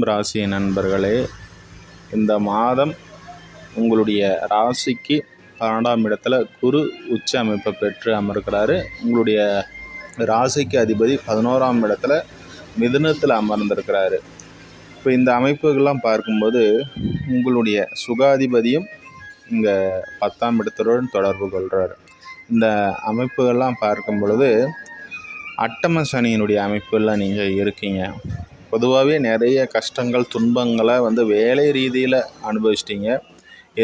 துலாம் ராசி நண்பர்களே, இந்த மாதம் உங்களுடைய ராசிக்கு 12ஆம் இடத்துல குரு உச்ச அமைப்பை பெற்று அமர்கிறாரு. உங்களுடைய ராசிக்கு அதிபதி 11ஆம் இடத்துல மிதுனத்தில் அமர்ந்திருக்கிறாரு. இப்போ இந்த அமைப்புகள்லாம் பார்க்கும்போது உங்களுடைய சுகாதிபதியும் இங்கே 10ஆம் இடத்துடன் தொடர்பு கொள்கிறார். இந்த அமைப்புகள்லாம் பார்க்கும் பொழுது அட்டம சனியினுடைய அமைப்புலாம் நீங்கள் இருக்கீங்க. பொதுவாகவே நிறைய கஷ்டங்கள் துன்பங்களை வேலை ரீதியில் அனுபவிச்சிட்டிங்க.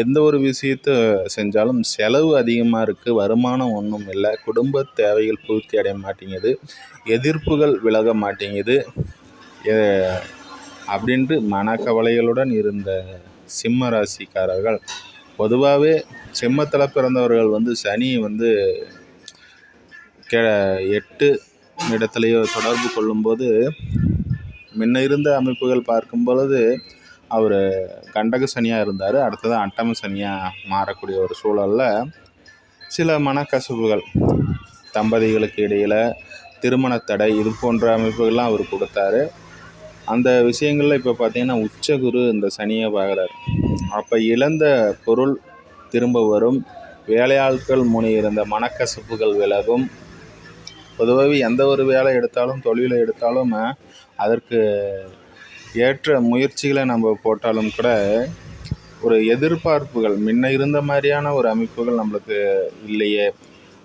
எந்த ஒரு விஷயத்தை செஞ்சாலும் செலவு அதிகமாக இருக்குது, வருமானம் ஒன்றும் இல்லை, குடும்ப தேவைகள் பூர்த்தி அடைய மாட்டேங்குது, எதிர்ப்புகள் விலக மாட்டேங்குது அப்படின்ட்டு மனக்கவலைகளுடன் இருந்த சிம்ம ராசிக்காரர்கள், பொதுவாகவே சிம்மத்தில் பிறந்தவர்கள் சனி 8 இடத்துலையோ தொடர்பு கொள்ளும்போது முன்ன இருந்த அமைப்புகள் பார்க்கும் பொழுது அவர் கண்டக சனியாக இருந்தார். அடுத்தது அட்டம சனியாக மாறக்கூடிய ஒரு சூழலில் சில மனக்கசப்புகள், தம்பதிகளுக்கு இடையில் திருமண தடை, இது போன்ற அமைப்புகள்லாம் அவர் கொடுத்தாரு. அந்த விஷயங்களில் இப்போ பார்த்திங்கன்னா உச்சகுரு இந்த சனியை பார்க்குறாரு. அப்போ இழந்த பொருள் திரும்ப வரும், வேலையாட்கள் முனி இருந்த மனக்கசப்புகள் விலகும். பொதுவாகவே எந்த ஒரு வேலை எடுத்தாலும் தொழிலை எடுத்தாலும் அதற்கு ஏற்ற முயற்சிகளை நம்ம போட்டாலும் கூட ஒரு எதிர்பார்ப்புகள் முன்ன இருந்த மாதிரியான ஒரு அமைப்புகள் நம்மளுக்கு இல்லையே.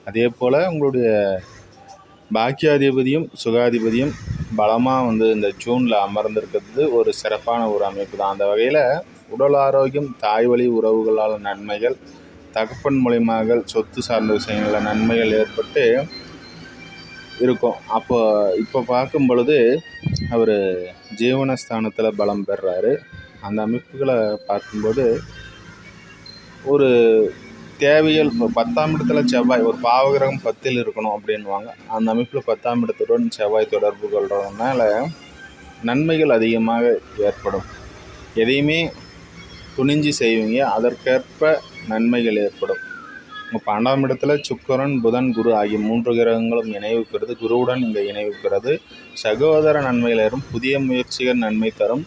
அதே போல் உங்களுடைய பாக்கியாதிபதியும் சுகாதிபதியும் பலமாக இந்த ஜூனில் அமர்ந்திருக்கிறது ஒரு சிறப்பான ஒரு அமைப்பு தான். அந்த வகையில் உடல் ஆரோக்கியம், தாய் வழி உறவுகளால் நன்மைகள், தகப்பன் மூலியமாக சொத்து சார்ந்த விஷயங்களில் நன்மைகள் ஏற்பட்டு இருக்கும். இப்போ பார்க்கும் பொழுது அவர் ஜீவனஸ்தானத்தில் பலம் பெறுறாரு. அந்த அமைப்புகளை பார்க்கும்போது ஒரு தேவைகள், இப்போ 10ஆம் இடத்துல செவ்வாய், ஒரு பாவகிரகம் 10ல் இருக்கணும் அப்படின்வாங்க. அந்த அமைப்பில் 10ஆம் இடத்துடன் செவ்வாய் தொடர்பு கொள்றதுனால நன்மைகள் அதிகமாக ஏற்படும். எதையுமே துணிஞ்சு செய்வீங்க, அதற்கேற்ப நன்மைகள் ஏற்படும். 12ஆம் இடத்துல சுக்கிரன், புதன், குரு ஆகிய 3 கிரகங்களும் இணைவு பெறுது. குருவுடன் இங்கே இணைவு பெறுது. சகோதர நன்மைகள் ஏறும், புதிய முயற்சிகள் நன்மை தரும்,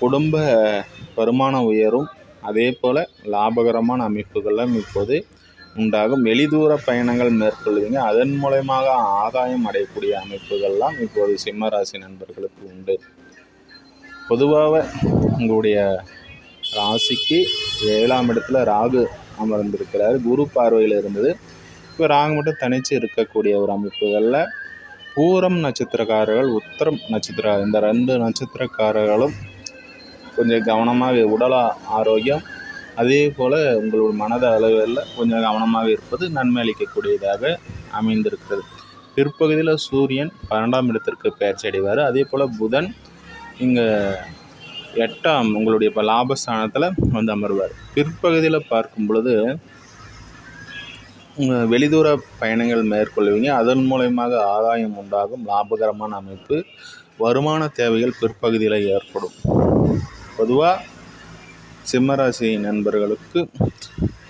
குடும்ப வருமானம் உயரும். அதே போல் லாபகரமான அமைப்புகளும் இப்போது உண்டாகும். வெளிதூர பயணங்கள் மேற்கொள்வீங்க, அதன் மூலமாக ஆதாயம் அடையக்கூடிய அமைப்புகள்லாம் இப்போது சிம்மராசி நண்பர்களுக்கு உண்டு. பொதுவாக உங்களுடைய ராசிக்கு 7ஆம் இடத்துல ராகு அமர்ந்திருக்கிறார். குரு பார்வையில் இருந்தது. இப்போ ராகு மட்டும் தனித்து இருக்கக்கூடிய ஒரு அமைப்புகளில் பூரம் நட்சத்திரக்காரர்கள், உத்திரம் நட்சத்திர, இந்த 2 நட்சத்திரக்காரர்களும் கொஞ்சம் கவனமாக உடல் ஆரோக்கியம், அதே போல் உங்களோட மனத அளவில் கொஞ்சம் கவனமாக இருப்பது நன்மை அளிக்கக்கூடியதாக அமைந்திருக்கிறது. பிற்பகுதியில் சூரியன் 12ஆம் இடத்திற்கு பெயர்ச்சி அடைவார். அதே போல் புதன் இங்கே 8ஆம் உங்களுடைய இப்போ லாபஸ்தானத்தில் அமர்வார். பிற்பகுதியில் பார்க்கும் பொழுது வெளிதூர பயணங்கள் மேற்கொள்வீங்க, அதன் மூலயமாக ஆதாயம் உண்டாகும், லாபகரமான அமைப்பு, வருமான தேவைகள் பிற்பகுதியில் ஏற்படும். பொதுவாக சிம்மராசி நண்பர்களுக்கு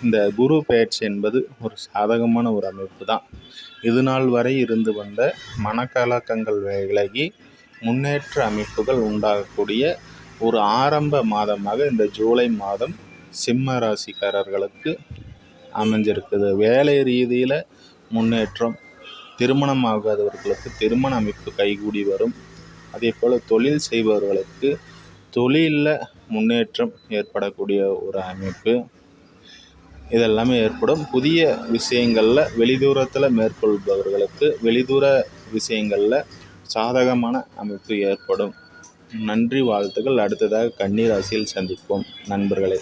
இந்த குரு பெயர்ச்சி என்பது ஒரு சாதகமான ஒரு அமைப்பு தான். இது நாள் வரை இருந்து வந்த மனக்கலக்கங்கள் விலகி முன்னேற்ற அமைப்புகள் உண்டாகக்கூடிய ஒரு ஆரம்ப மாதமாக இந்த ஜூலை மாதம் சிம்ம ராசிக்காரர்களுக்கு அமைஞ்சிருக்குது. வேலை ரீதியில் முன்னேற்றம், திருமணம் ஆகாதவர்களுக்கு திருமண அமைப்பு கைகூடி வரும். அதே போல் தொழில் செய்பவர்களுக்கு தொழிலில் முன்னேற்றம் ஏற்படக்கூடிய ஒரு அமைப்பு, இதெல்லாமே ஏற்படும். புதிய விஷயங்களில் வெளிதூரத்தில் மேற்கொள்பவர்களுக்கு வெளிதூர விஷயங்களில் சாதகமான அமைப்பு ஏற்படும். நன்றி, வாழ்த்துக்கள். அடுத்ததாக கன்னி ராசியில் சந்திப்போம் நண்பர்களே.